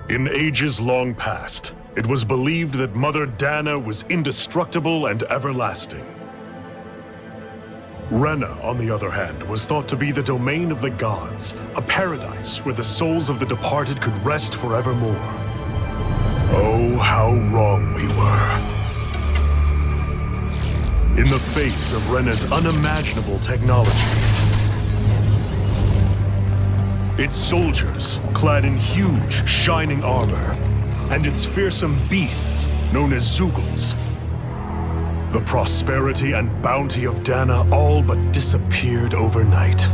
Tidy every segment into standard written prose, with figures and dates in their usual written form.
In ages long past, it was believed that Mother Dana was indestructible and everlasting. Rena, on the other hand, was thought to be the domain of the gods, a paradise where the souls of the departed could rest forevermore. Oh, how wrong we were. In the face of Rena's unimaginable technology, its soldiers, clad in huge, shining armor, and its fearsome beasts, known as Zeugles, the prosperity and bounty of Dana all but disappeared overnight.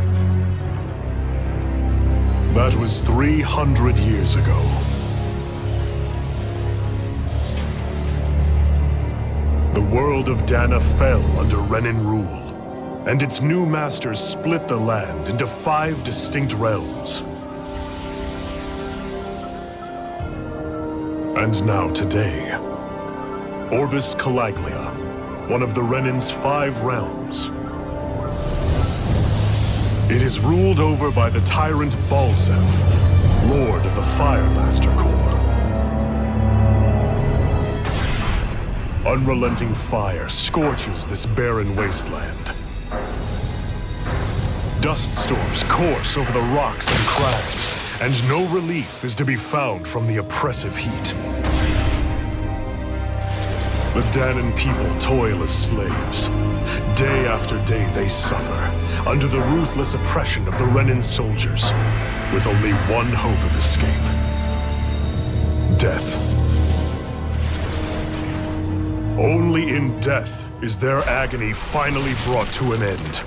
That was 300 years ago. The world of Dana fell under Renan rule, and its new masters split the land into 5 distinct realms. And now today, Orbis Calaglia, one of the Renan's 5 realms. It is ruled over by the tyrant Balsef, Lord of the Firemaster Corps. Unrelenting fire scorches this barren wasteland. Dust storms course over the rocks and crags, and no relief is to be found from the oppressive heat. The Danan people toil as slaves. Day after day they suffer, under the ruthless oppression of the Renan soldiers, with only one hope of escape: death. Only in death is their agony finally brought to an end.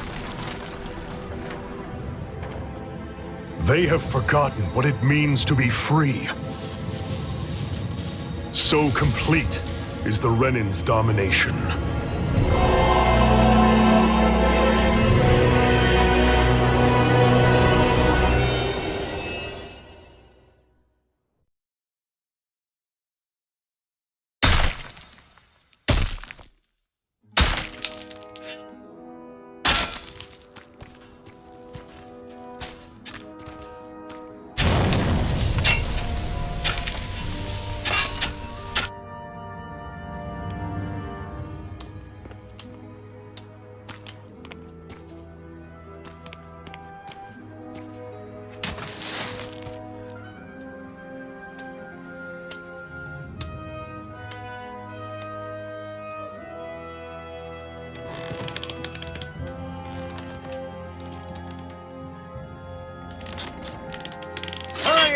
They have forgotten what it means to be free. So complete is the Renan's domination.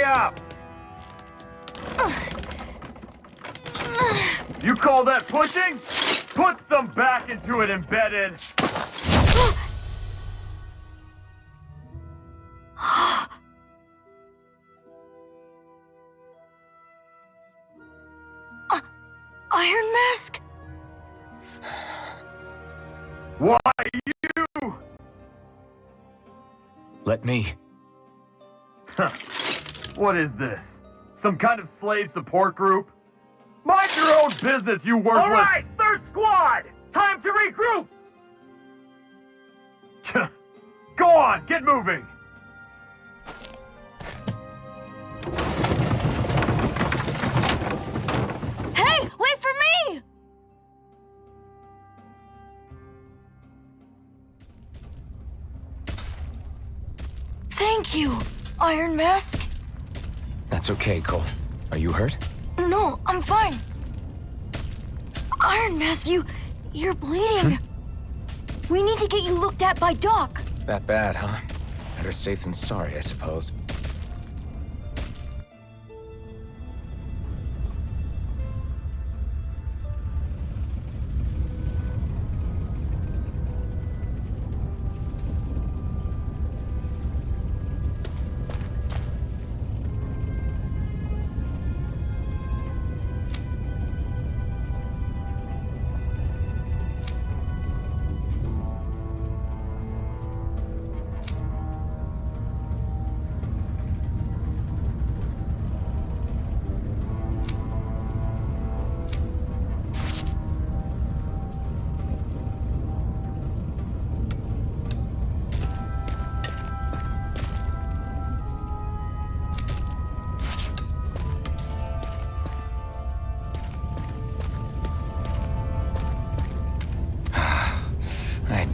Up. You call that pushing? Put some back into it, embedded. Iron Mask? Why you? Let me. What is this? Some kind of slave support group? Mind your own business, you worthless! Alright, third squad! Time to regroup! Go on, get moving! Hey, wait for me! Thank you, Iron Mask. That's okay, Cole. Are you hurt? No, I'm fine. Iron Mask, you're bleeding. We need to get you looked at by Doc. That bad, huh? Better safe than sorry, I suppose.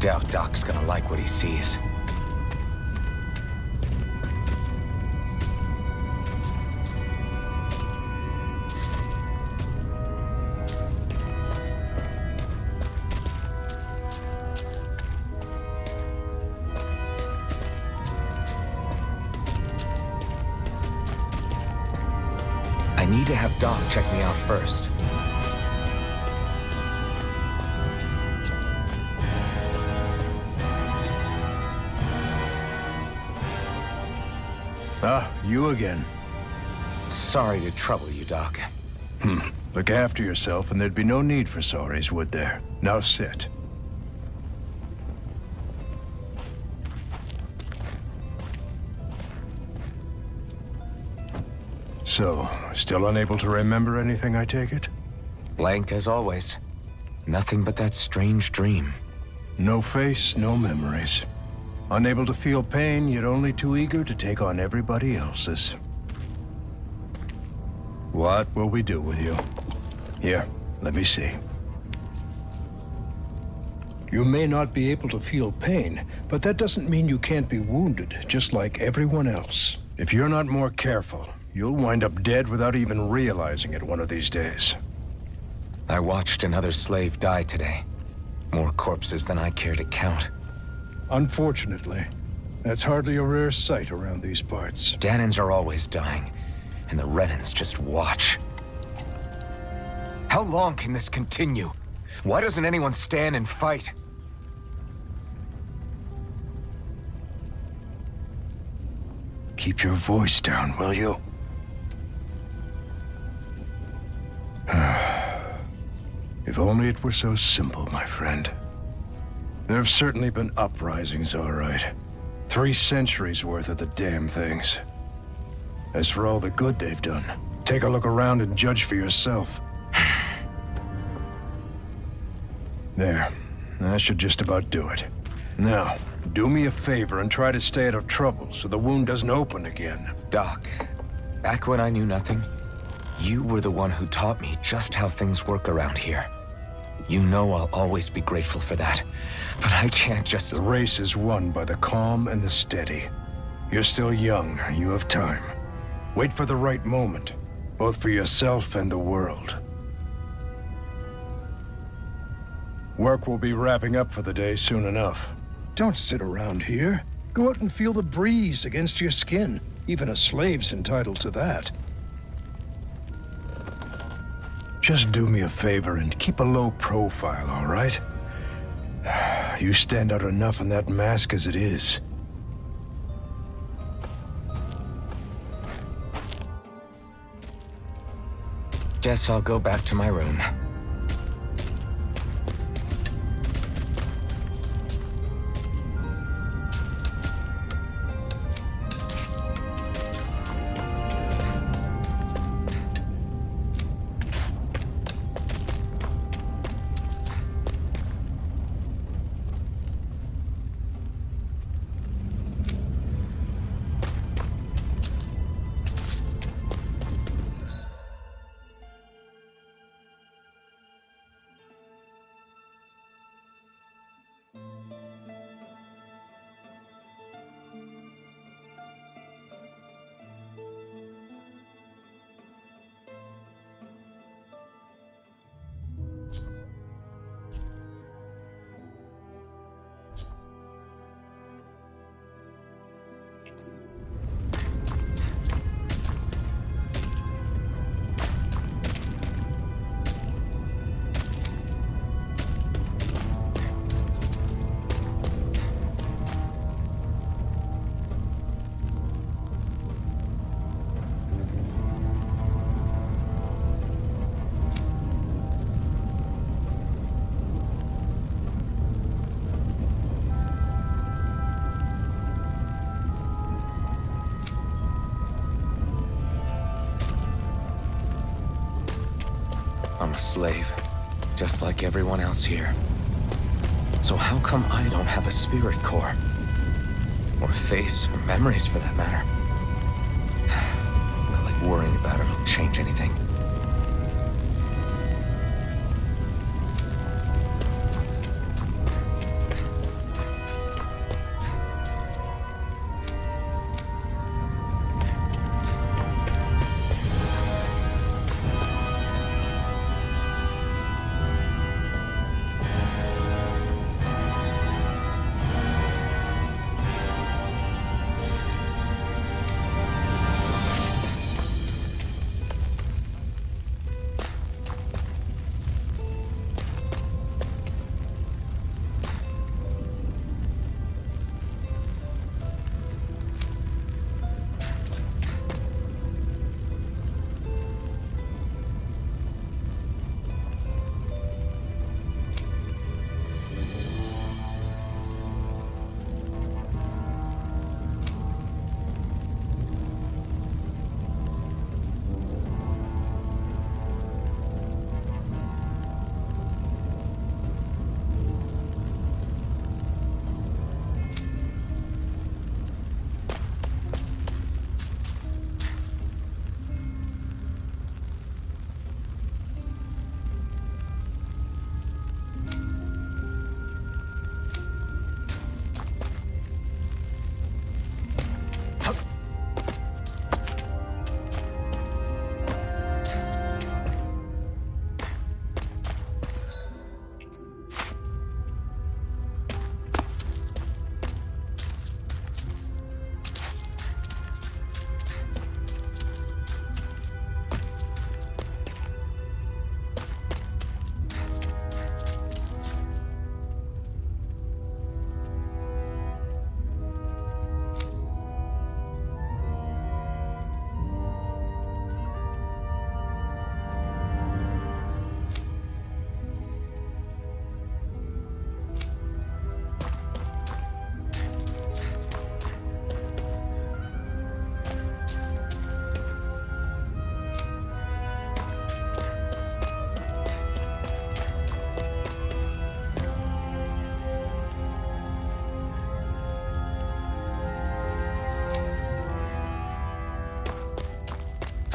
doubt Doc's gonna like what he sees. I need to have Doc check me out first. Ah, you again. Sorry to trouble you, Doc. Look after yourself and there'd be no need for sorries, would there? Now sit. So, still unable to remember anything, I take it? Blank as always. Nothing but that strange dream. No face, no memories. Unable to feel pain, yet only too eager to take on everybody else's. What will we do with you? Here, let me see. You may not be able to feel pain, but that doesn't mean you can't be wounded, just like everyone else. If you're not more careful, you'll wind up dead without even realizing it one of these days. I watched another slave die today. More corpses than I care to count. Unfortunately, that's hardly a rare sight around these parts. Danans are always dying, and the Renans just watch. How long can this continue? Why doesn't anyone stand and fight? Keep your voice down, will you? If only it were so simple, my friend. There have certainly been uprisings, all right. 3 centuries worth of the damn things. As for all the good they've done, take a look around and judge for yourself. There. That should just about do it. Now, do me a favor and try to stay out of trouble so the wound doesn't open again. Doc, back when I knew nothing, you were the one who taught me just how things work around here. You know I'll always be grateful for that, but I can't just... The race is won by the calm and the steady. You're still young, you have time. Wait for the right moment, both for yourself and the world. Work will be wrapping up for the day soon enough. Don't sit around here. Go out and feel the breeze against your skin. Even a slave's entitled to that. Just do me a favor and keep a low profile, all right? You stand out enough in that mask as it is. Guess I'll go back to my room. I'm a slave, just like everyone else here. So how come I don't have a spirit core? Or a face, or memories for that matter? Not like worrying about it will change anything.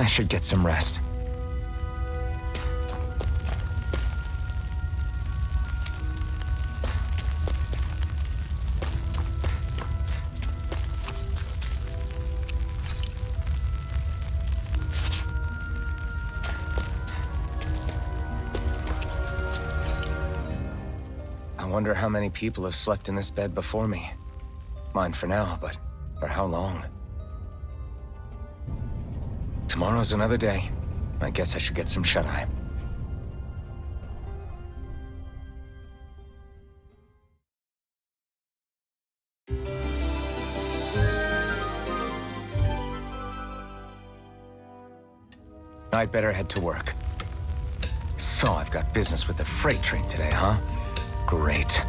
I should get some rest. I wonder how many people have slept in this bed before me. Mine for now, but for how long? Tomorrow's another day. I guess I should get some shut-eye. I'd better head to work. So I've got business with the freight train today, huh? Great.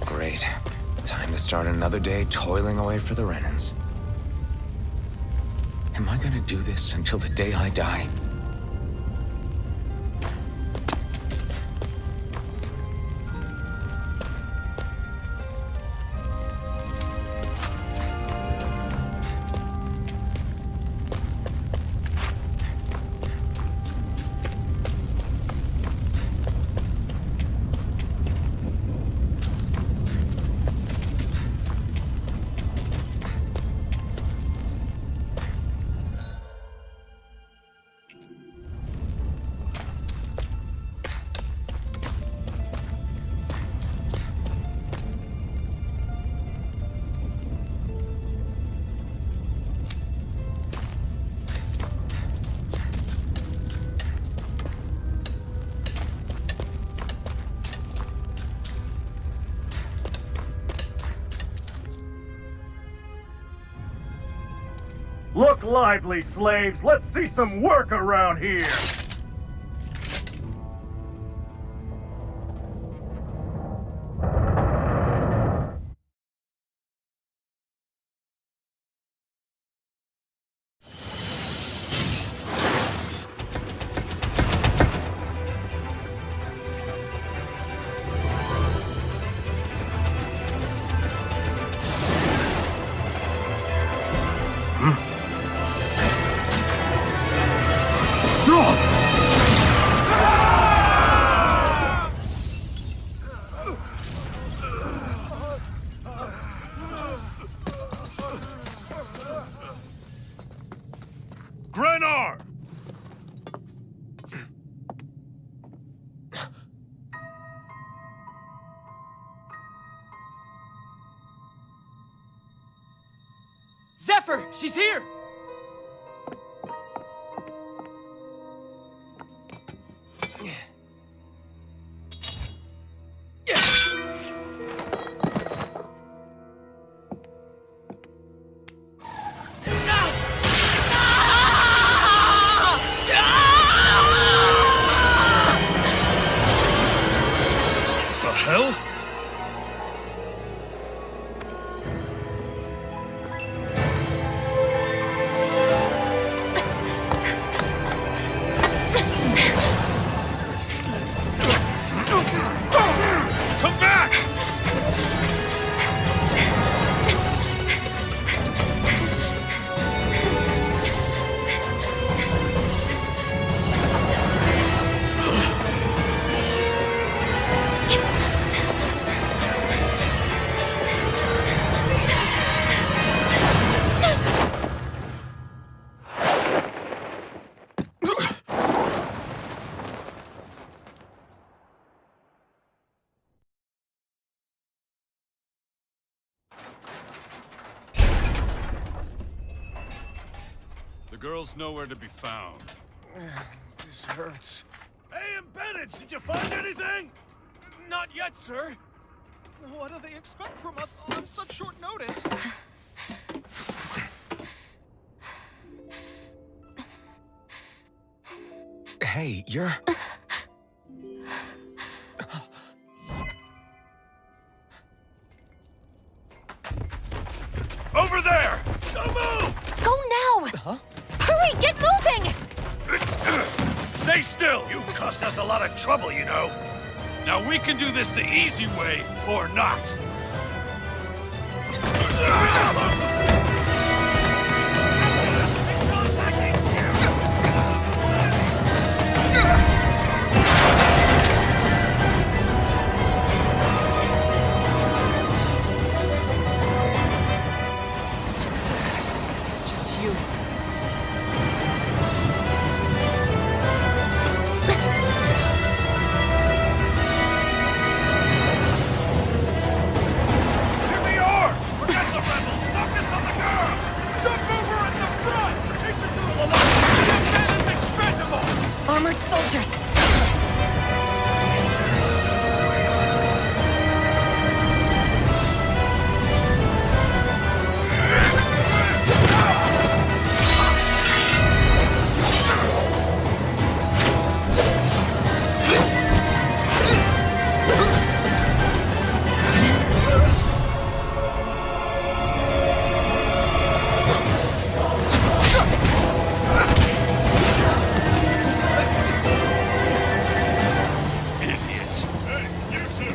Great. Time to start another day toiling away for the Renans. Am I gonna do this until the day I die? Look lively, slaves. Let's see some work around here. Grenar! Zephyr! She's here! The hell? Come back! The girl's nowhere to be found. This hurts. Hey, embedded, did you find anything? Not yet, sir. What do they expect from us on such short notice? Hey, you're... Over there! Don't move! Go now! Huh? Hurry, get moving! Stay still! You cost us a lot of trouble, you know. Now we can do this the easy way, or not. It's just you. Here we are! Forget the rebels! Knock us on the ground! Jump over at the front! Take the two of the line! The embedded's expendable! Armored soldiers! Idiots! Hey, you two!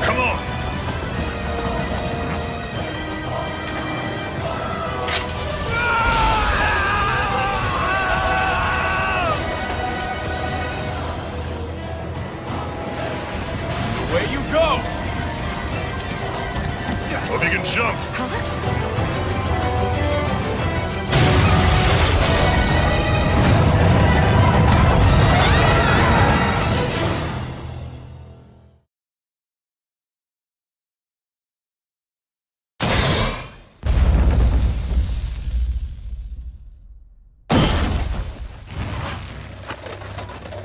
Come on! Away you go! Hope you can jump!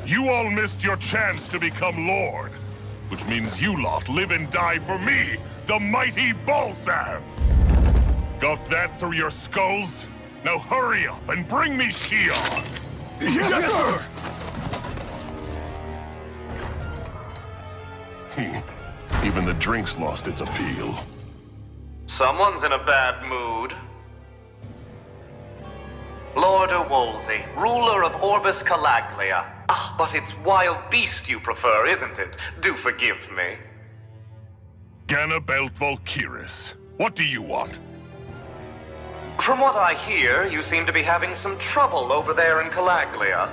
You all missed your chance to become Lord, which means you lot live and die for me, the mighty Balsath! Got that through your skulls? Now hurry up and bring me Shionne! Yes, sir! Even the drink's lost its appeal. Someone's in a bad mood. Lord Wolsey, ruler of Orbis Calaglia. Ah, but it's wild beast you prefer, isn't it? Do forgive me. Ganabelt Volkiris, what do you want? From what I hear, you seem to be having some trouble over there in Calaglia.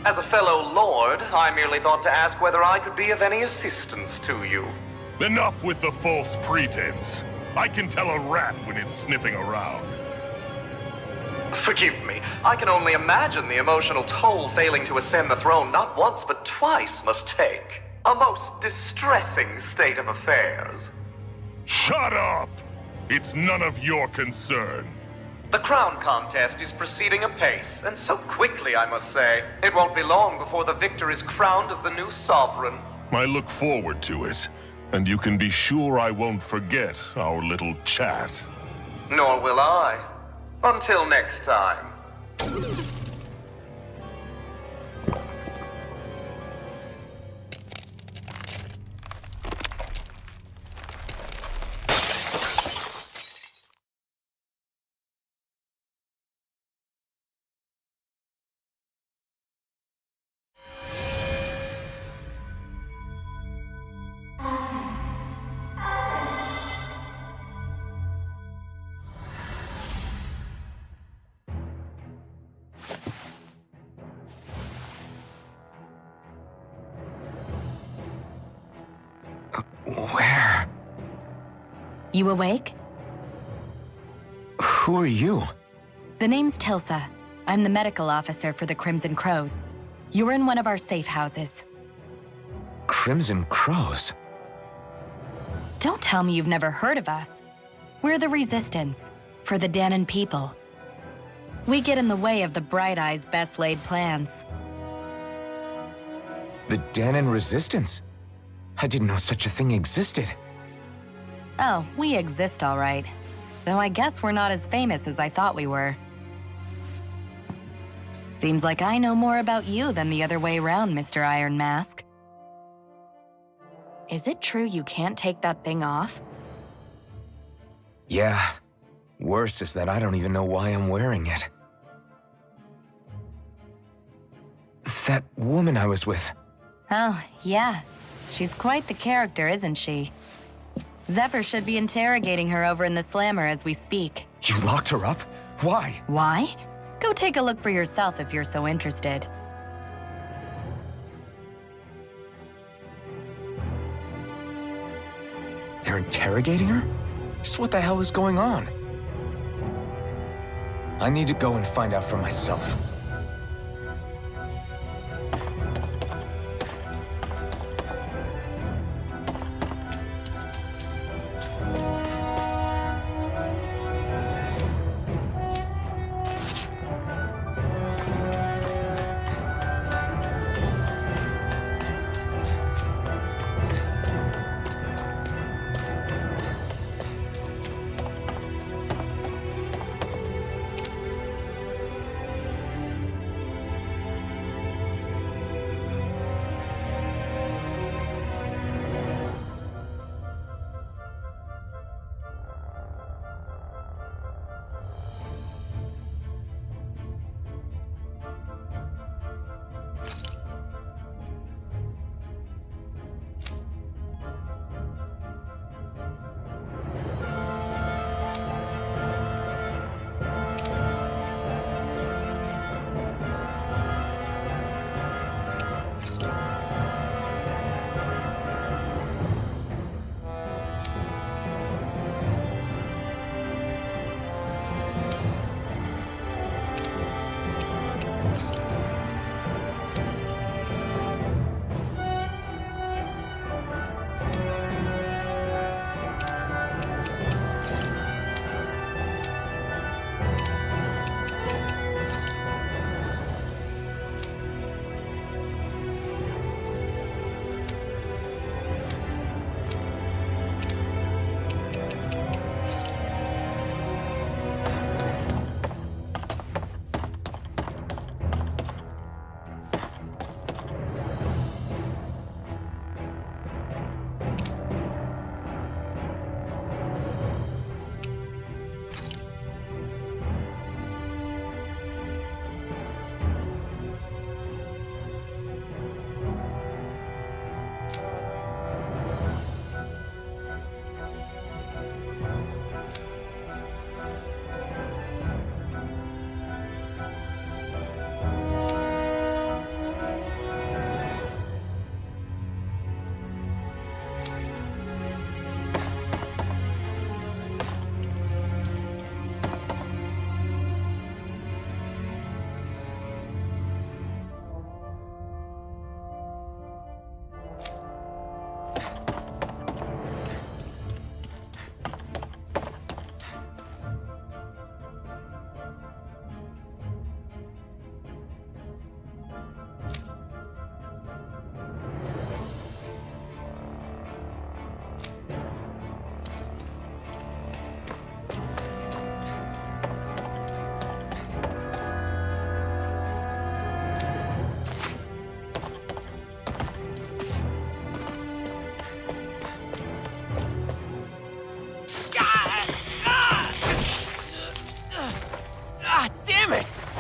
As a fellow lord, I merely thought to ask whether I could be of any assistance to you. Enough with the false pretense. I can tell a rat when it's sniffing around. Forgive me, I can only imagine the emotional toll failing to ascend the throne not once but twice must take. A most distressing state of affairs. Shut up! It's none of your concern. The crown contest is proceeding apace, and so quickly, I must say. It won't be long before the victor is crowned as the new sovereign. I look forward to it, and you can be sure I won't forget our little chat. Nor will I. Until next time. You awake? Who are you? The name's Tilsa. I'm the medical officer for the Crimson Crows. You're in one of our safe houses. Crimson Crows? Don't tell me you've never heard of us. We're the Resistance, for the Danon people. We get in the way of the Bright Eye's best-laid plans. The Danon Resistance? I didn't know such a thing existed. Oh, we exist all right. Though I guess we're not as famous as I thought we were. Seems like I know more about you than the other way around, Mr. Iron Mask. Is it true you can't take that thing off? Yeah. Worse is that I don't even know why I'm wearing it. That woman I was with. Oh, yeah. She's quite the character, isn't she? Zephyr should be interrogating her over in the Slammer as we speak. You locked her up? Why? Why? Go take a look for yourself if you're so interested. They're interrogating her? Just what the hell is going on? I need to go and find out for myself.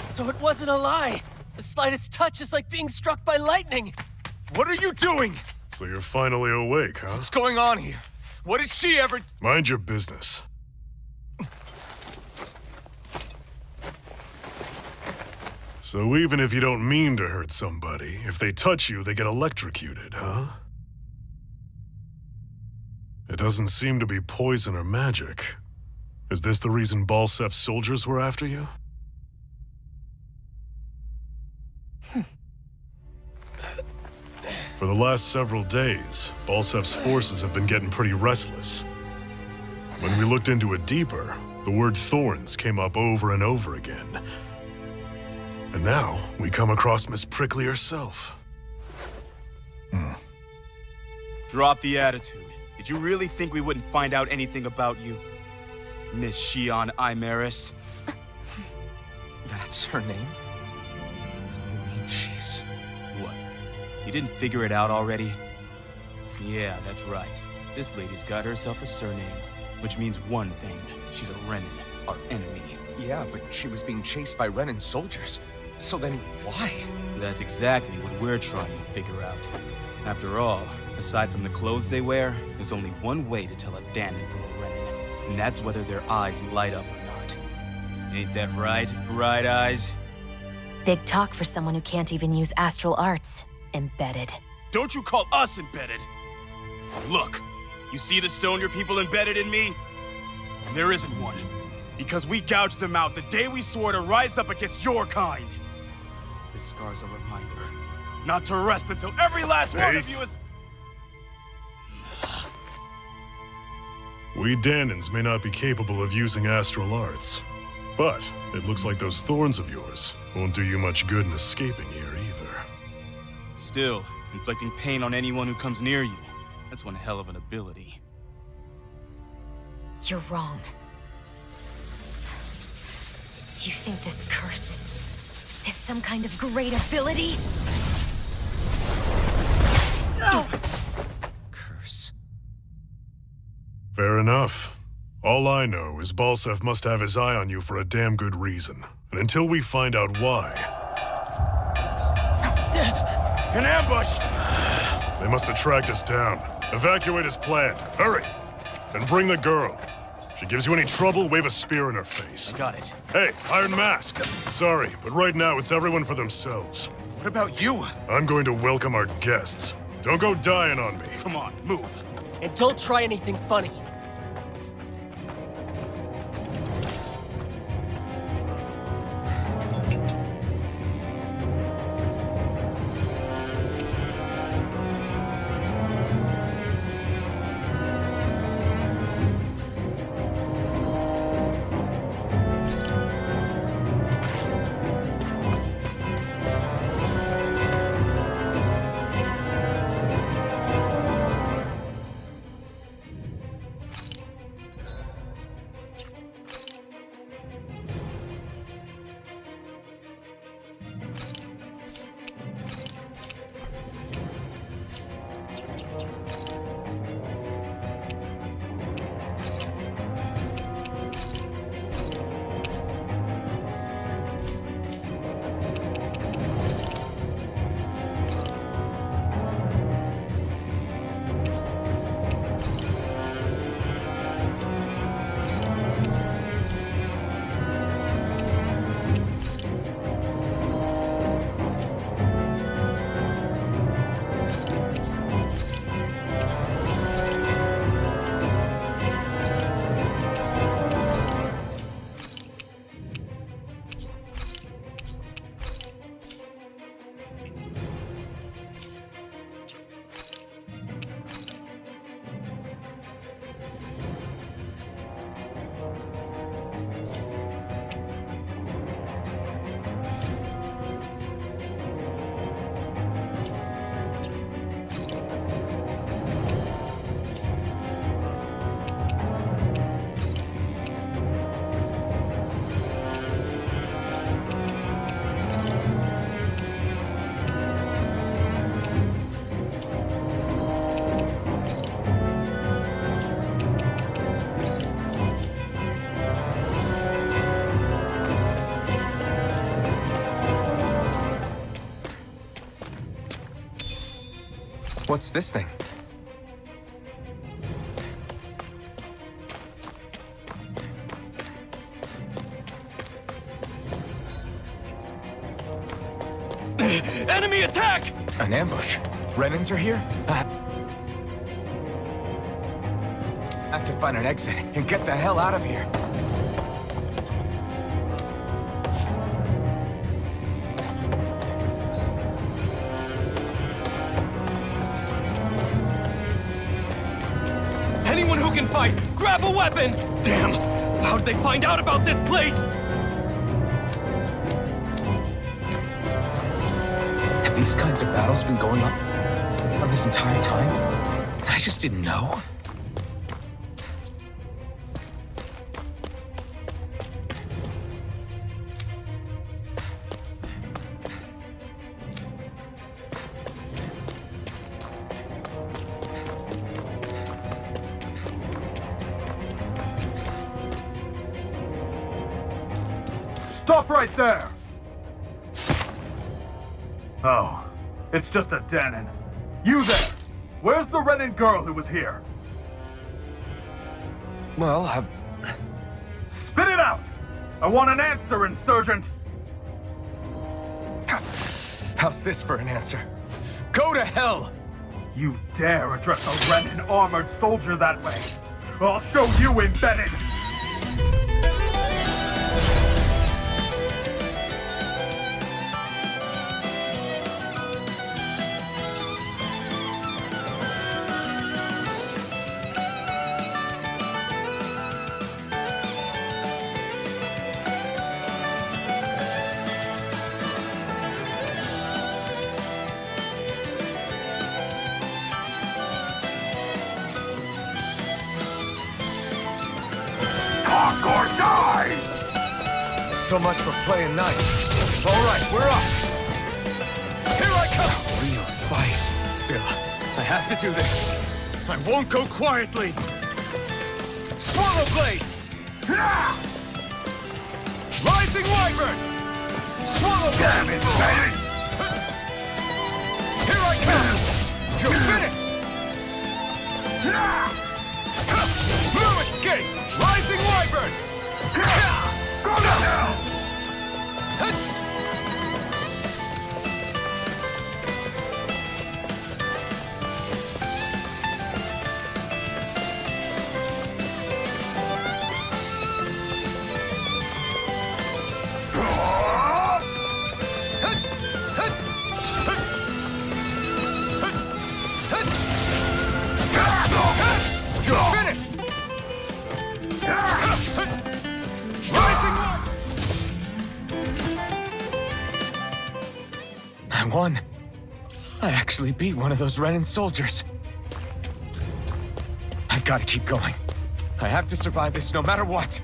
So it wasn't a lie. The slightest touch is like being struck by lightning. What are you doing? So you're finally awake, huh? What's going on here? What did she ever... Mind your business. So even if you don't mean to hurt somebody, if they touch you, they get electrocuted, huh? It doesn't seem to be poison or magic. Is this the reason Balsef's soldiers were after you? For the last several days, Balsef's forces have been getting pretty restless. When we looked into it deeper, the word thorns came up over and over again. And now, we come across Miss Prickly herself. Drop the attitude. Did you really think we wouldn't find out anything about you? Miss Shionne Imaris? That's her name? You mean she's... What? You didn't figure it out already? Yeah, that's right. This lady's got herself a surname, which means one thing. She's a Renan, our enemy. Yeah, but she was being chased by Renan's soldiers. So then, why? That's exactly what we're trying to figure out. After all, aside from the clothes they wear, there's only one way to tell a Danon from a Renan, and that's whether their eyes light up or not. Ain't that right, Bright Eyes? Big talk for someone who can't even use astral arts. Embedded. Don't you call us embedded! Look, you see the stone your people embedded in me? There isn't one, because we gouged them out the day we swore to rise up against your kind. This scar's a reminder, not to rest until every last one of you is... We Danons may not be capable of using astral arts, but it looks like those thorns of yours won't do you much good in escaping here either. Still, inflicting pain on anyone who comes near you, that's one hell of an ability. You're wrong. You think this curse is some kind of great ability? Curse. Fair enough. All I know is Balsef must have his eye on you for a damn good reason. And until we find out why... An ambush! They must have tracked us down. Evacuate as planned. Hurry! And bring the girl. She gives you any trouble, wave a spear in her face. I got it. Hey, Iron Mask. Sorry, but right now it's everyone for themselves. What about you? I'm going to welcome our guests. Don't go dying on me. Come on, move. And don't try anything funny. What's this thing? Enemy attack! An ambush. Renans are here? have to find an exit and get the hell out of here. Anyone who can fight, grab a weapon! Damn! How'd they find out about this place? Have these kinds of battles been going on this entire time? And I just didn't know? Stop right there! Oh, it's just a den. You there! Where's the Renin girl who was here? Well, Spit it out! I want an answer, Insurgent! how's this for an answer? Go to hell! You dare address a Renin armored soldier that way? I'll show you, embedded! So much for playing nice. All right, we're up. Here I come. Real fight. Still, I have to do this. I won't go quietly. Swallow blade. Rising wyvern. Swallow blade. Damn it, baby. Here I come. You're finished. No escape. Rising wyvern. Go now. I won. I actually beat one of those Renin soldiers. I've got to keep going. I have to survive this no matter what.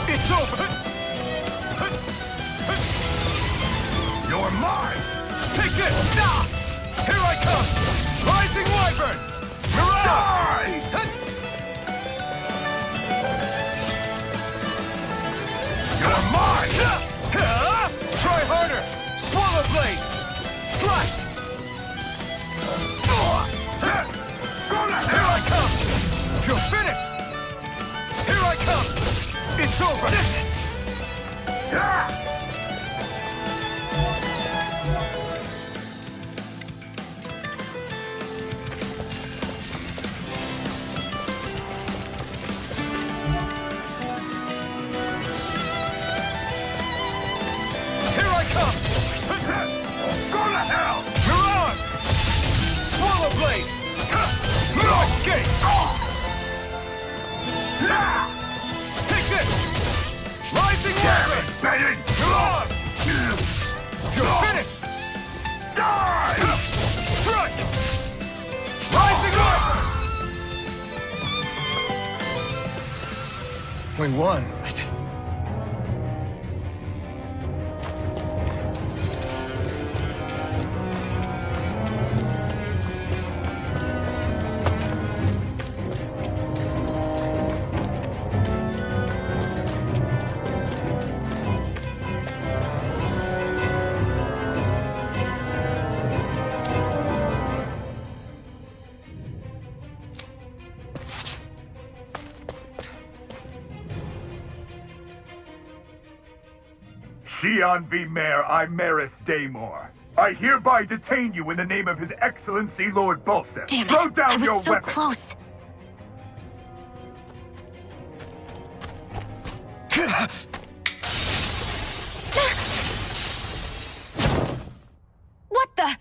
It's over! You're mine! Take this! Here I come! Rising Wyvern! Mirage! You're mine! Try harder! Swallow Blade! Slash! Here I come! You're finished! Here I come! It's over! embedded! Come on! You're finished! Die! Strike! Rising up! We won. Shionne v. Mayor Imaris Daymore. I hereby detain you in the name of His Excellency Lord Bulseth. Damn it! Throw down I was your so weapon. close. What the?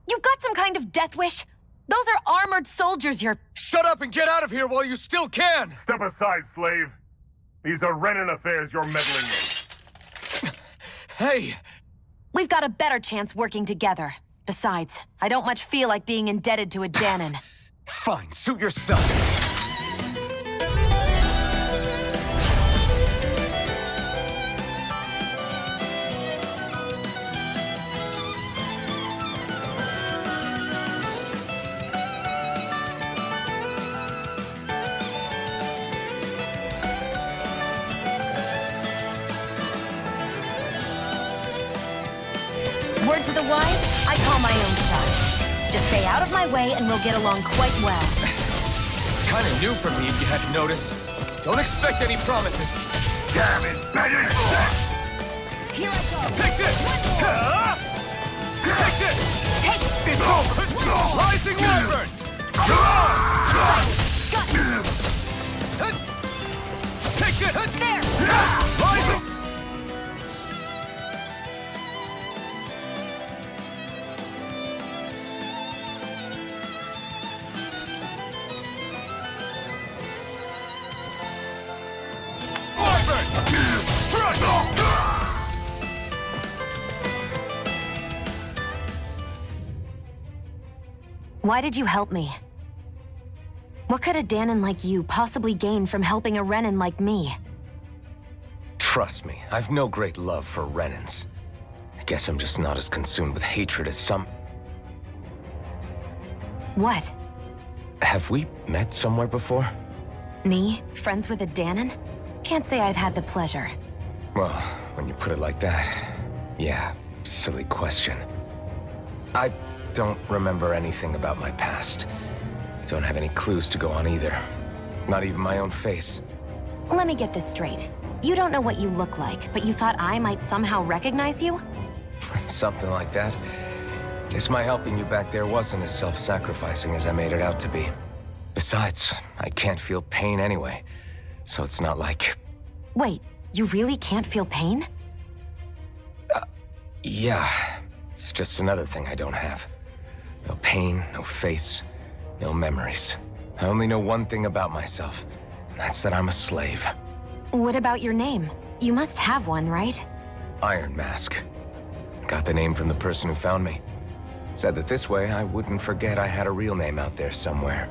You've got some kind of death wish? Those are armored soldiers you're... Shut up and get out of here while you still can! Step aside, slave. These are Renan affairs you're meddling with. Hey! We've got a better chance working together. Besides, I don't much feel like being indebted to a Danon. Fine, suit yourself. Word to the wise, I call my own shot. Just stay out of my way and we'll get along quite well. Kinda new for me if you hadn't noticed. Don't expect any promises. Damn it, Bennett! Here I go. Take this! Take this! Take it! Rising Wyvern! Take this! There! Rising! Why did you help me? What could a Danon like you possibly gain from helping a Renan like me? Trust me, I've no great love for Renans. I guess I'm just not as consumed with hatred as some... What? Have we met somewhere before? Me? Friends with a Danon? Can't say I've had the pleasure. Well, when you put it like that, yeah, silly question. I don't remember anything about my past. Don't have any clues to go on either. Not even my own face. Let me get this straight. You don't know what you look like, but you thought I might somehow recognize you? Something like that. Guess my helping you back there wasn't as self-sacrificing as I made it out to be. Besides, I can't feel pain anyway, so it's not like... Wait, you really can't feel pain? Yeah. It's just another thing I don't have. No pain, no face, no memories. I only know one thing about myself, and that's that I'm a slave. What about your name? You must have one, right? Iron Mask. Got the name from the person who found me. Said that this way I wouldn't forget I had a real name out there somewhere.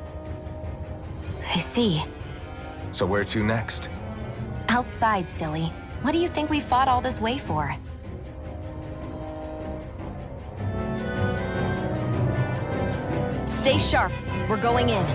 I see. So where to next? Outside, silly. What do you think we fought all this way for? Stay sharp. We're going in.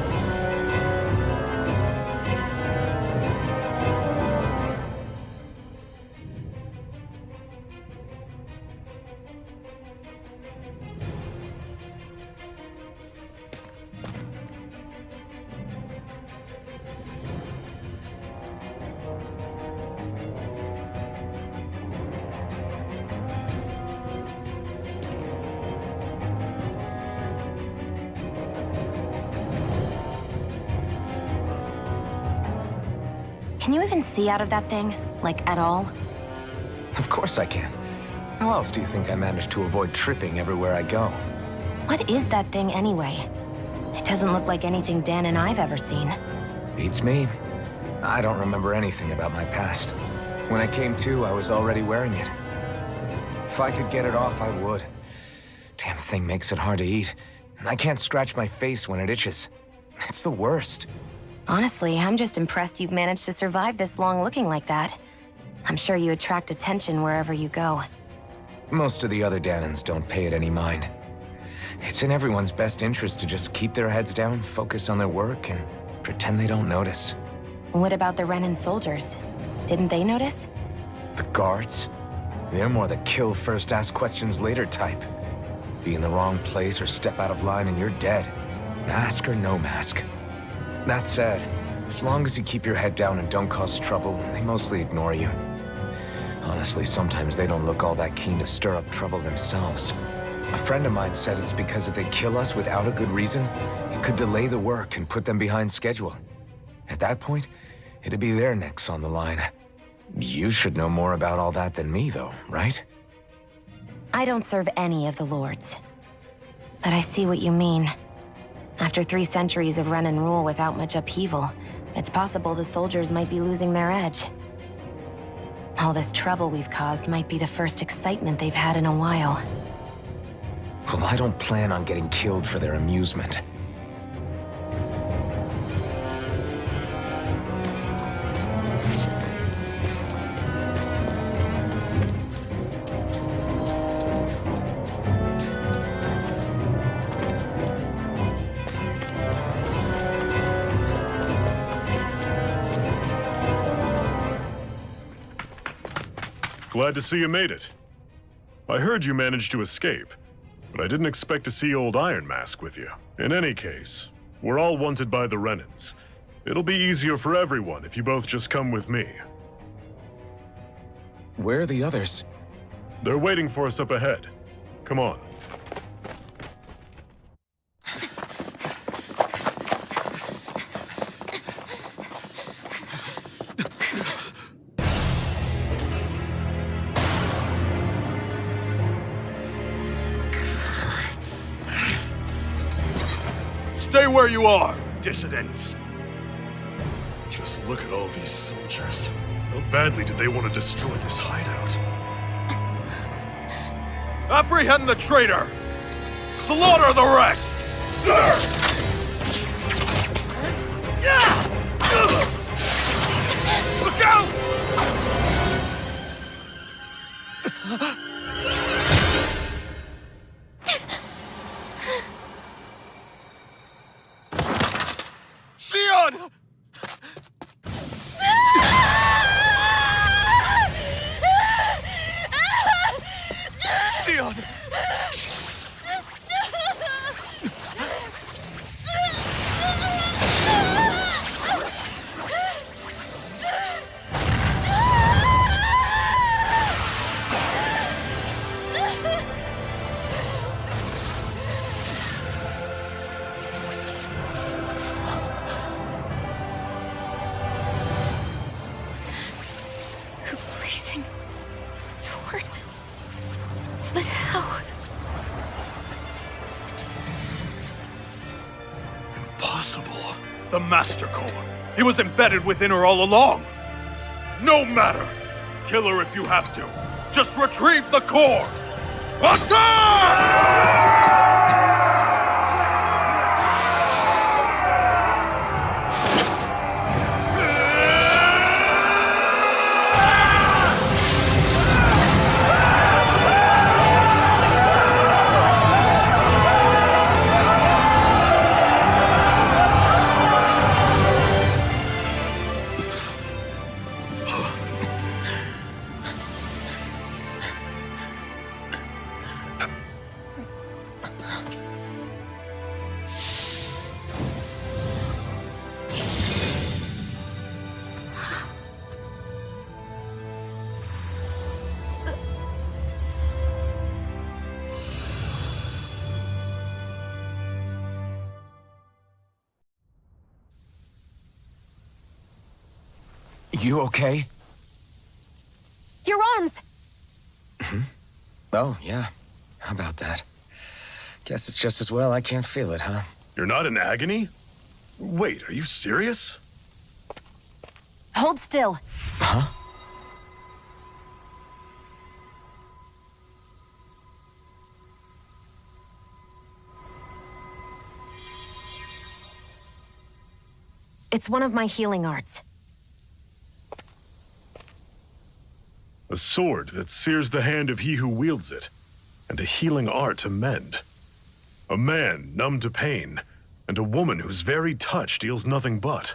Can you even see out of that thing? Like, at all? Of course I can. How else do you think I managed to avoid tripping everywhere I go? What is that thing anyway? It doesn't look like anything Dan and I've ever seen. Beats me. I don't remember anything about my past. When I came to, I was already wearing it. If I could get it off, I would. Damn thing makes it hard to eat, and I can't scratch my face when it itches. It's the worst. Honestly, I'm just impressed you've managed to survive this long looking like that. I'm sure you attract attention wherever you go. Most of the other Danans don't pay it any mind. It's in everyone's best interest to just keep their heads down, focus on their work, and pretend they don't notice. What about the Renan soldiers? Didn't they notice? The guards? They're more the kill first, ask questions later type. Be in the wrong place or step out of line and you're dead. Mask or no mask. That said, as long as you keep your head down and don't cause trouble, they mostly ignore you. Honestly, sometimes they don't look all that keen to stir up trouble themselves. A friend of mine said it's because if they kill us without a good reason, it could delay the work and put them behind schedule. At that point, it'd be their necks on the line. You should know more about all that than me, though, right? I don't serve any of the lords. But I see what you mean. After 3 centuries of Renan rule without much upheaval, it's possible the soldiers might be losing their edge. All this trouble we've caused might be the first excitement they've had in a while. Well, I don't plan on getting killed for their amusement. Glad to see you made it. I heard you managed to escape, but I didn't expect to see old Iron Mask with you. In any case, we're all wanted by the Renans. It'll be easier for everyone if you both just come with me. Where are the others? They're waiting for us up ahead. Come on. Stay where you are, dissidents. Just look at all these soldiers. How badly did they want to destroy this hideout? Apprehend the traitor! Slaughter the rest! Look out! Shionne! Shionne! Blazing sword. But how? Impossible. The Master Core. He was embedded within her all along. No matter. Kill her if you have to. Just retrieve the core. Attack! You okay? Your arms! Oh, yeah. How about that? Guess it's just as well I can't feel it, huh? You're not in agony? Wait, are you serious? Hold still. Huh? It's one of my healing arts. A sword that sears the hand of he who wields it, and a healing art to mend. A man numb to pain, and a woman whose very touch deals nothing but.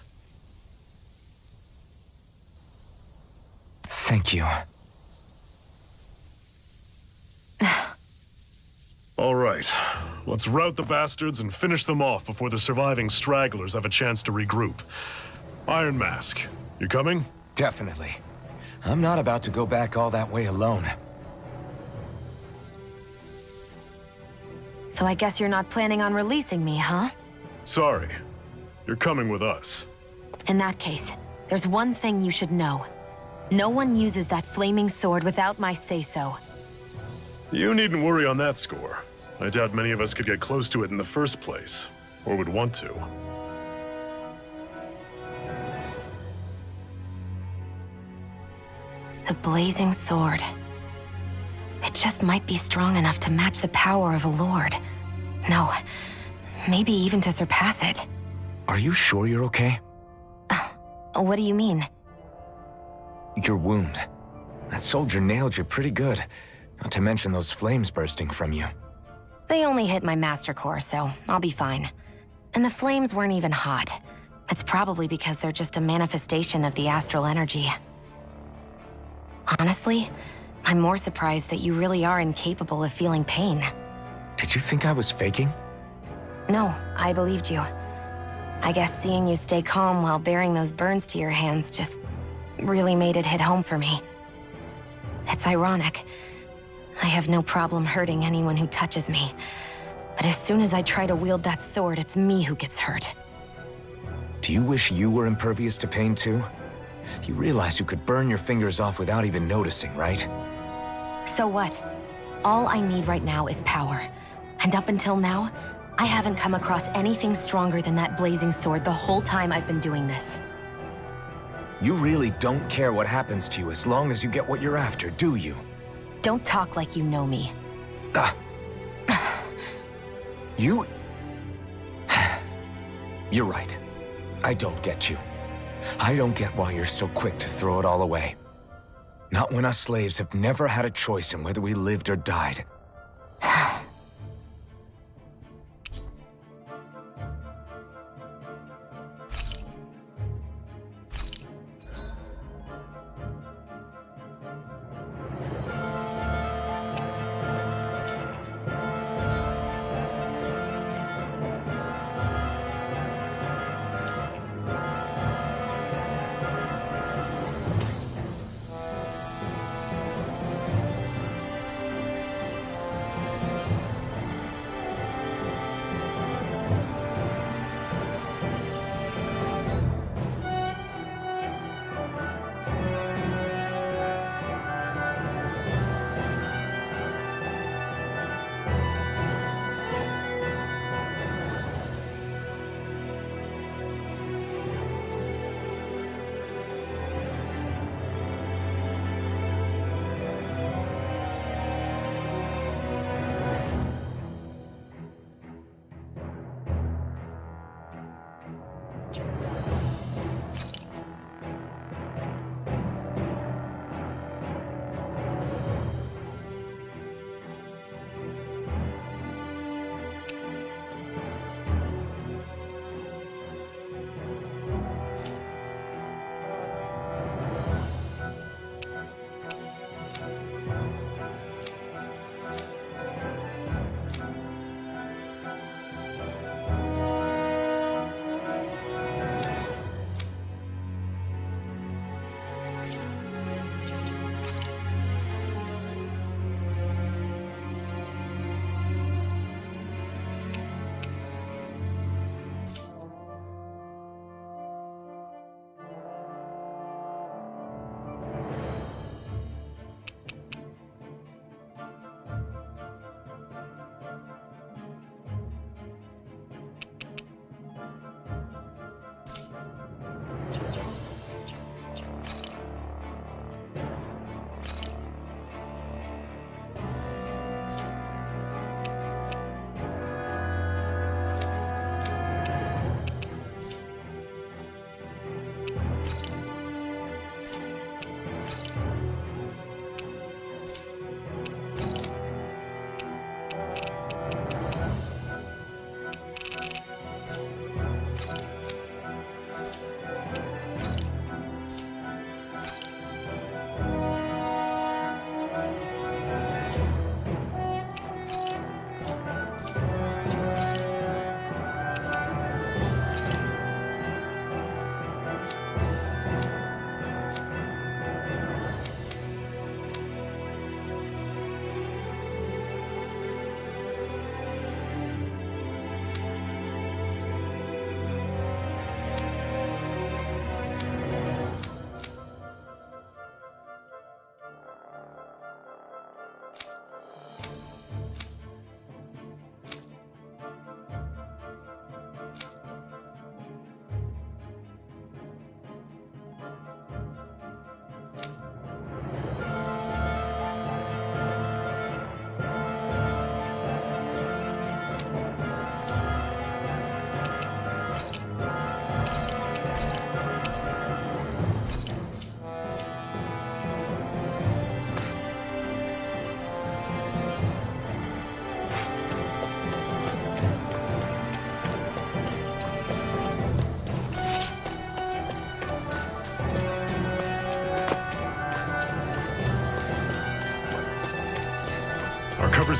Thank you. All right, let's rout the bastards and finish them off before the surviving stragglers have a chance to regroup. Iron Mask, you coming? Definitely. I'm not about to go back all that way alone. So I guess you're not planning on releasing me, huh? Sorry. You're coming with us. In that case, there's one thing you should know. No one uses that flaming sword without my say-so. You needn't worry on that score. I doubt many of us could get close to it in the first place, or would want to. The blazing sword. It just might be strong enough to match the power of a lord. No, maybe even to surpass it. Are you sure you're okay? What do you mean? Your wound. That soldier nailed you pretty good. Not to mention those flames bursting from you. They only hit my master core, so I'll be fine. And the flames weren't even hot. It's probably because they're just a manifestation of the astral energy. Honestly, I'm more surprised that you really are incapable of feeling pain. Did you think I was faking? No, I believed you. I guess seeing you stay calm while bearing those burns to your hands just really made it hit home for me. It's ironic. I have no problem hurting anyone who touches me. But as soon as I try to wield that sword, it's me who gets hurt. Do you wish you were impervious to pain too? You realize you could burn your fingers off without even noticing, right? So what? All I need right now is power. And up until now, I haven't come across anything stronger than that blazing sword the whole time I've been doing this. You really don't care what happens to you as long as you get what you're after, do you? Don't talk like you know me. You... You're right. I don't get you. I don't get why you're so quick to throw it all away. Not when us slaves have never had a choice in whether we lived or died.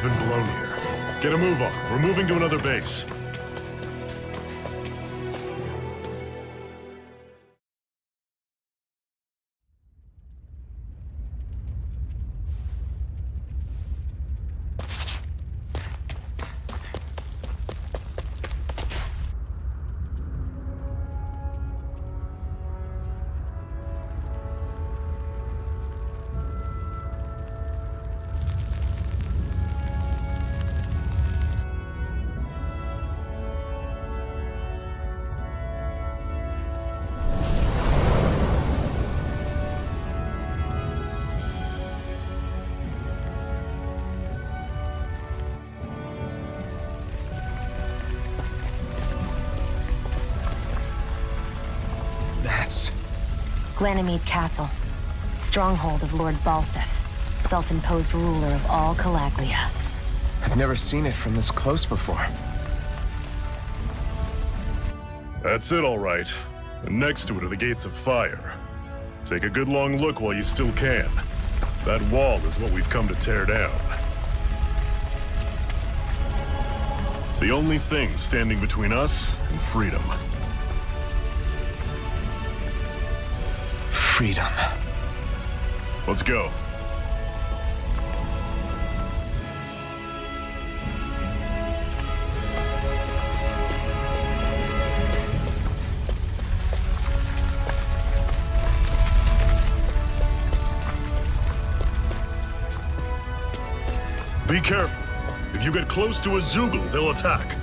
been blown here. Get a move on. We're moving to another base. Ganymede Castle, stronghold of Lord Balsef, self-imposed ruler of all Calaglia. I've never seen it from this close before. That's it, all right. And next to it are the Gates of Fire. Take a good long look while you still can. That wall is what we've come to tear down. The only thing standing between us and freedom. Freedom. Let's go. Be careful. If you get close to a Zoogle, they'll attack.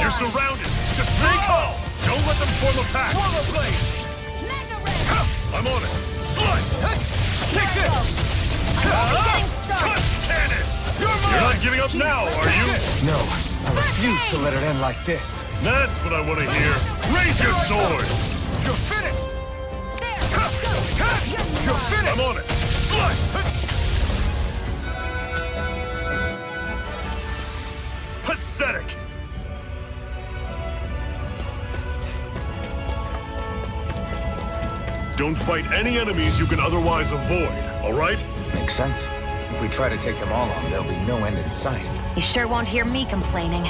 You're surrounded! Just stay calm! Don't let them form a pack! I'm on it! Slide! Take this! Cut cannon! You're not giving up now, are you? No, I refuse to let it end like this. That's what I want to hear! Raise your sword! You're finished! You're finished! I'm on it! Slide! Pathetic! Don't fight any enemies you can otherwise avoid, all right? Makes sense. If we try to take them all on, there'll be no end in sight. You sure won't hear me complaining.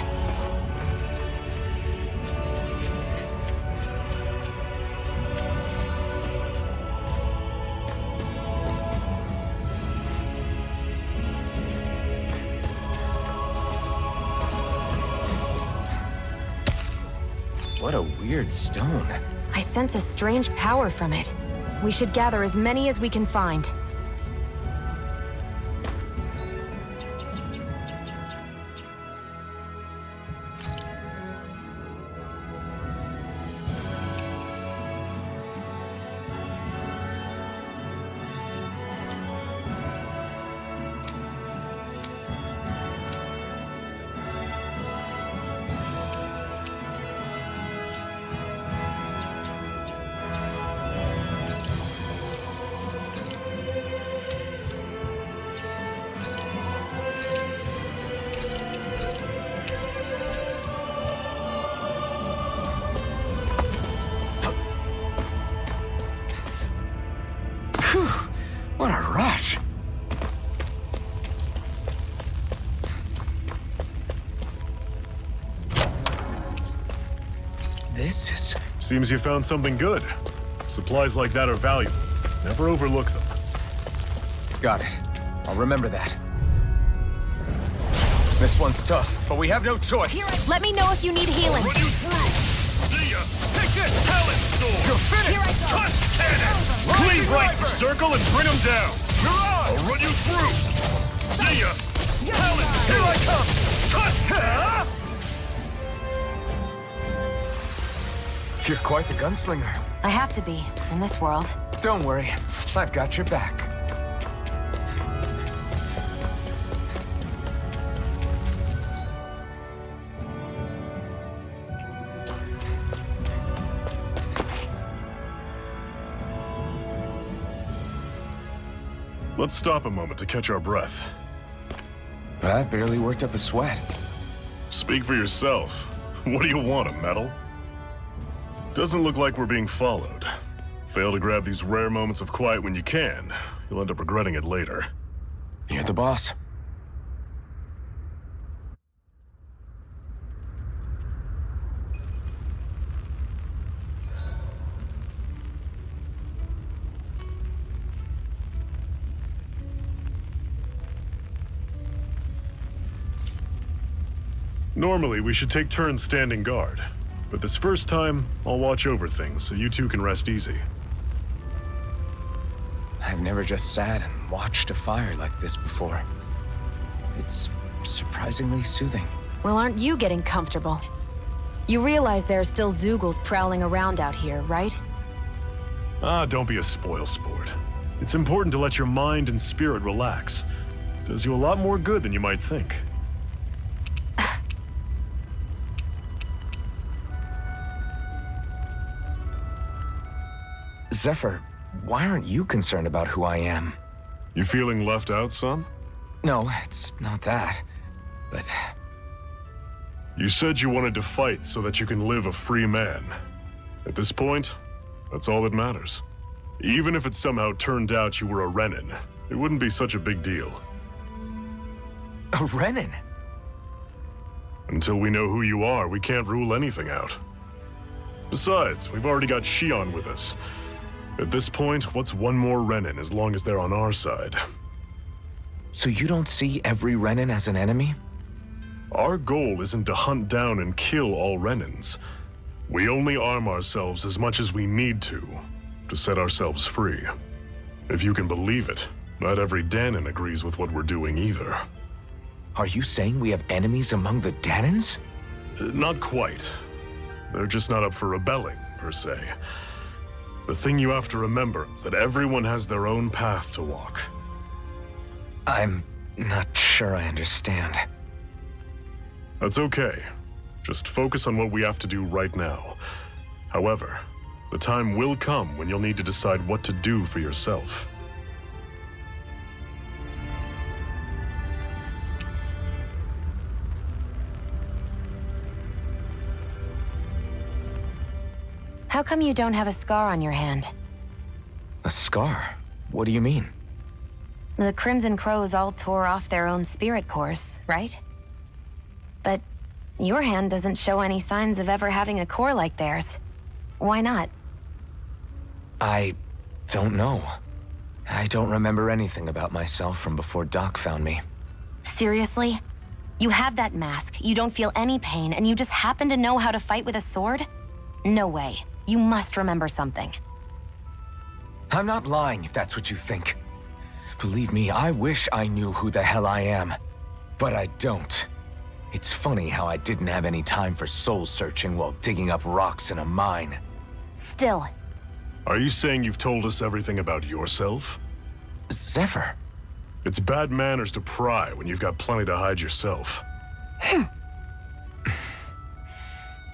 What a weird stone. I sense a strange power from it. We should gather as many as we can find. What a rush! This is... Seems you found something good. Supplies like that are valuable. Never overlook them. Got it. I'll remember that. This one's tough, but we have no choice. Let me know if you need healing. Run you through! See ya! Take this! Talent Storm! You're finished! Touch cannon! Cleave right the circle and bring them down! I'll run you through! See ya! Talent Storm! Here I come! Touch! You're quite the gunslinger. I have to be, in this world. Don't worry, I've got your back. Let's stop a moment to catch our breath. But I've barely worked up a sweat. Speak for yourself. What do you want, a medal? Doesn't look like we're being followed. Fail to grab these rare moments of quiet when you can. You'll end up regretting it later. You're the boss. Normally, we should take turns standing guard. But this first time, I'll watch over things so you two can rest easy. I've never just sat and watched a fire like this before. It's surprisingly soothing. Well, aren't you getting comfortable? You realize there are still Zeugles prowling around out here, right? Ah, don't be a spoilsport. It's important to let your mind and spirit relax. Does you a lot more good than you might think. Zephyr, why aren't you concerned about who I am? You feeling left out, son? No, it's not that. But You said you wanted to fight so that you can live a free man. At this point, that's all that matters. Even if it somehow turned out you were a Renin, it wouldn't be such a big deal. a Renin? Until we know who you are, we can't rule anything out. Besides, we've already got Shionne with us. At this point, what's one more Renin as long as they're on our side? So you don't see every Renin as an enemy? Our goal isn't to hunt down and kill all Renins. We only arm ourselves as much as we need to set ourselves free. If you can believe it, not every Danon agrees with what we're doing either. Are you saying we have enemies among the Danons? Not quite. They're just not up for rebelling, per se. The thing you have to remember is that everyone has their own path to walk. I'm not sure I understand. That's okay. Just focus on what we have to do right now. However, the time will come when you'll need to decide what to do for yourself. How come you don't have a scar on your hand? A scar? What do you mean? The Crimson Crows all tore off their own spirit cores, right? But your hand doesn't show any signs of ever having a core like theirs. Why not? I don't know. I don't remember anything about myself from before Doc found me. Seriously? You have that mask, you don't feel any pain, and you just happen to know how to fight with a sword? No way. You must remember something. I'm not lying if that's what you think. Believe me, I wish I knew who the hell I am. But I don't. It's funny how I didn't have any time for soul searching while digging up rocks in a mine. Still. Are you saying you've told us everything about yourself? Zephyr. It's bad manners to pry when you've got plenty to hide yourself.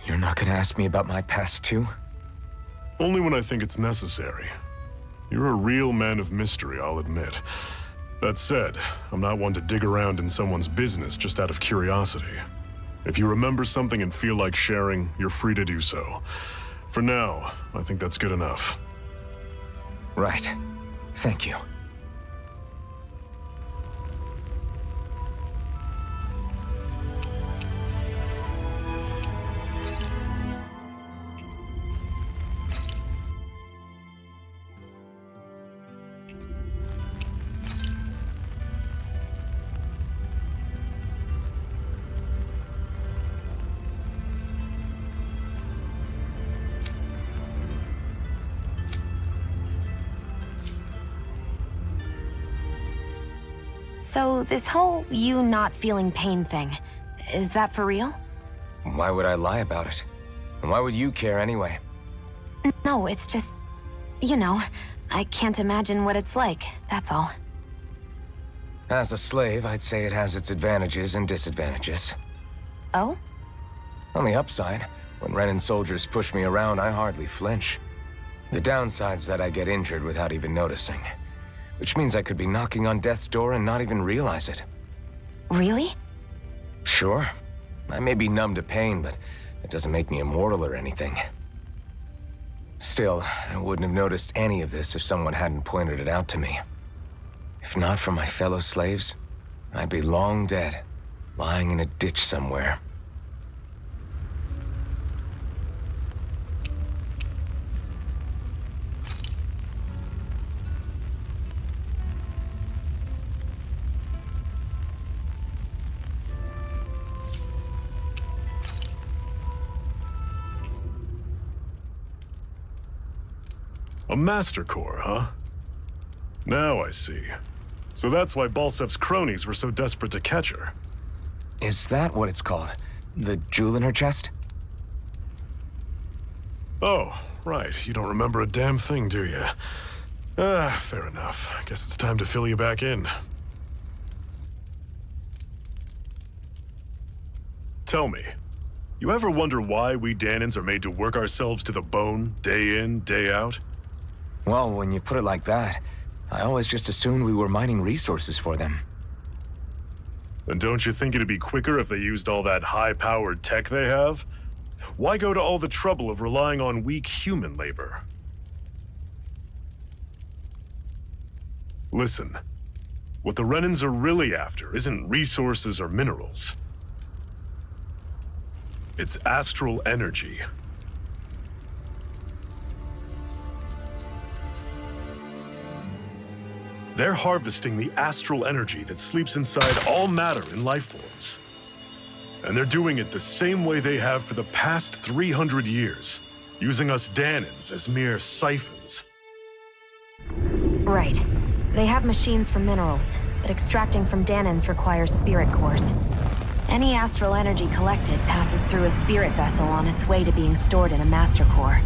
You're not gonna ask me about my past too? Only when I think it's necessary. You're a real man of mystery, I'll admit. That said, I'm not one to dig around in someone's business just out of curiosity. If you remember something and feel like sharing, you're free to do so. For now, I think that's good enough. Right. Thank you. So this whole you not feeling pain thing, is that for real? Why would I lie about it? And why would you care anyway? No, it's just, you know, I can't imagine what it's like, that's all. As a slave, I'd say it has its advantages and disadvantages. Oh? On the upside, when Renan soldiers push me around, I hardly flinch. The downside's that I get injured without even noticing. Which means I could be knocking on death's door and not even realize it. Really? Sure. I may be numb to pain, but it doesn't make me immortal or anything. Still, I wouldn't have noticed any of this if someone hadn't pointed it out to me. If not for my fellow slaves, I'd be long dead, lying in a ditch somewhere. A Master Core, huh? Now I see. So that's why Balsef's cronies were so desperate to catch her. Is that what it's called? The jewel in her chest? Oh, right. You don't remember a damn thing, do you? Fair enough. Guess it's time to fill you back in. Tell me, you ever wonder why we Dahnans are made to work ourselves to the bone, day in, day out? Well, when you put it like that, I always just assumed we were mining resources for them. Then don't you think it'd be quicker if they used all that high-powered tech they have? Why go to all the trouble of relying on weak human labor? Listen, what the Renans are really after isn't resources or minerals. It's astral energy. They're harvesting the astral energy that sleeps inside all matter in life forms. And they're doing it the same way they have for the past 300 years, using us Dahnans as mere siphons. Right. They have machines for minerals, but extracting from Dahnans requires spirit cores. Any astral energy collected passes through a spirit vessel on its way to being stored in a master core.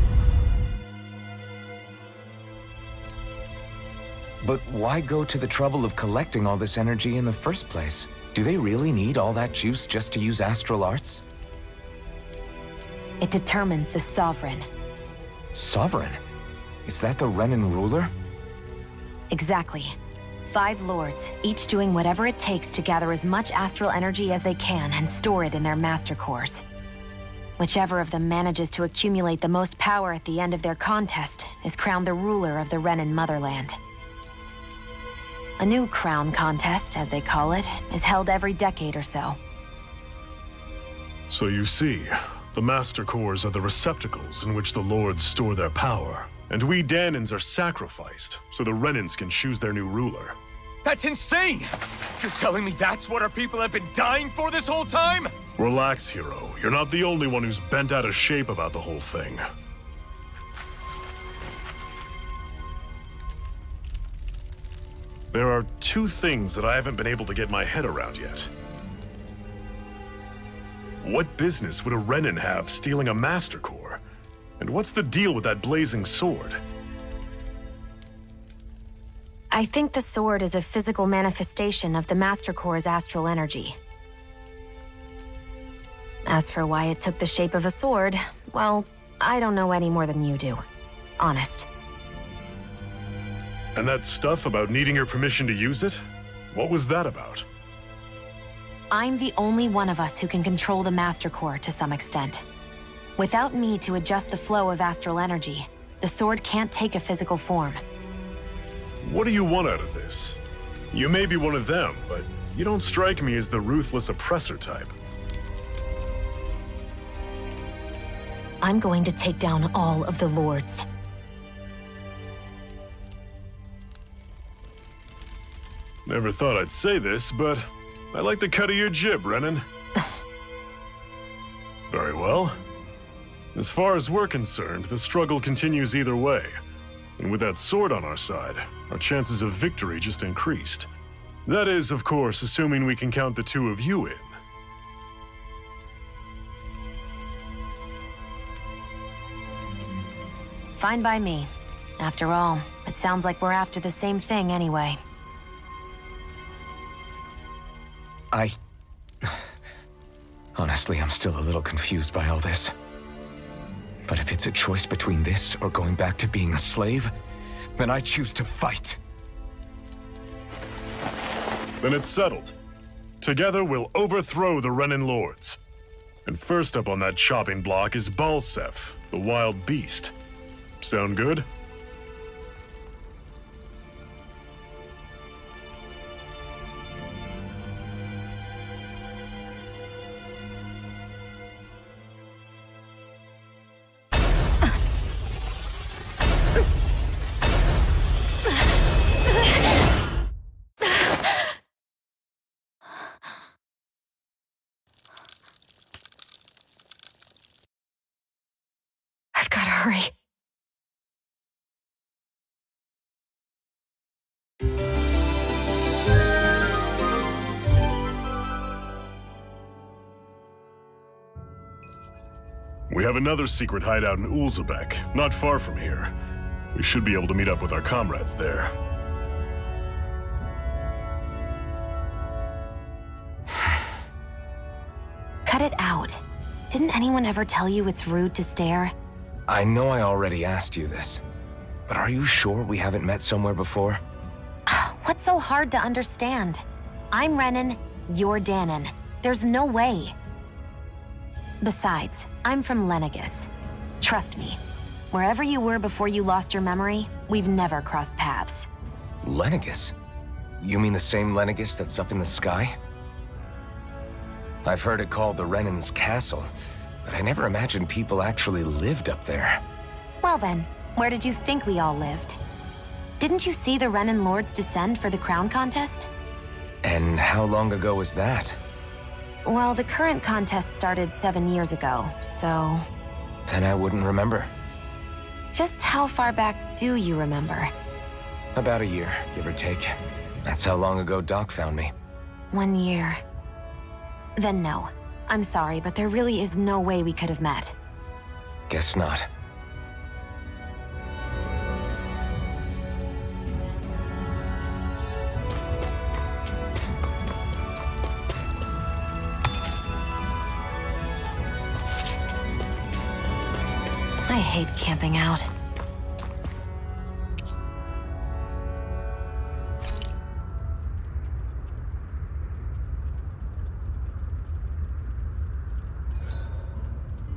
But why go to the trouble of collecting all this energy in the first place? Do they really need all that juice just to use astral arts? It determines the Sovereign. Sovereign? Is that the Renan ruler? Exactly. 5 lords, each doing whatever it takes to gather as much astral energy as they can and store it in their master cores. Whichever of them manages to accumulate the most power at the end of their contest is crowned the ruler of the Renan motherland. A new crown contest, as they call it, is held every decade or so. So you see, the Master Cores are the receptacles in which the Lords store their power. And we Dahnans are sacrificed, so the Renans can choose their new ruler. That's insane! You're telling me that's what our people have been dying for this whole time? Relax, hero. You're not the only one who's bent out of shape about the whole thing. There are 2 things that I haven't been able to get my head around yet. What business would a Renan have stealing a Master Core? And what's the deal with that blazing sword? I think the sword is a physical manifestation of the Master Core's astral energy. As for why it took the shape of a sword, well, I don't know any more than you do. Honest. And that stuff about needing your permission to use it? What was that about? I'm the only one of us who can control the Master Core to some extent. Without me to adjust the flow of astral energy, the sword can't take a physical form. What do you want out of this? You may be one of them, but you don't strike me as the ruthless oppressor type. I'm going to take down all of the lords. Never thought I'd say this, but I like the cut of your jib, Renan. Very well. As far as we're concerned, the struggle continues either way. And with that sword on our side, our chances of victory just increased. That is, of course, assuming we can count the two of you in. Fine by me. After all, it sounds like we're after the same thing anyway. Honestly, I'm still a little confused by all this. But if it's a choice between this or going back to being a slave, then I choose to fight. Then it's settled. Together, we'll overthrow the Renan Lords. And first up on that chopping block is Balsef, the wild beast. Sound good? I've gotta hurry. We have another secret hideout in Ulzebek, not far from here. We should be able to meet up with our comrades there. Cut it out. Didn't anyone ever tell you it's rude to stare? I know I already asked you this, but are you sure we haven't met somewhere before? What's so hard to understand? I'm Renan, you're Danon. There's no way. Besides, I'm from Lenegis. Trust me, wherever you were before you lost your memory, we've never crossed paths. Lenegis? You mean the same Lenegis that's up in the sky? I've heard it called the Renan's Castle, but I never imagined people actually lived up there. Well then, where did you think we all lived? Didn't you see the Renan Lords descend for the crown contest? And how long ago was that? Well, the current contest started 7 years ago, so... Then I wouldn't remember. Just how far back do you remember? About a year, give or take. That's how long ago Doc found me. 1 year. Then no. I'm sorry, but there really is no way we could have met. Guess not. I hate camping out.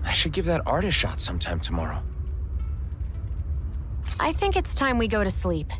I should give that art a shot sometime tomorrow. I think it's time we go to sleep.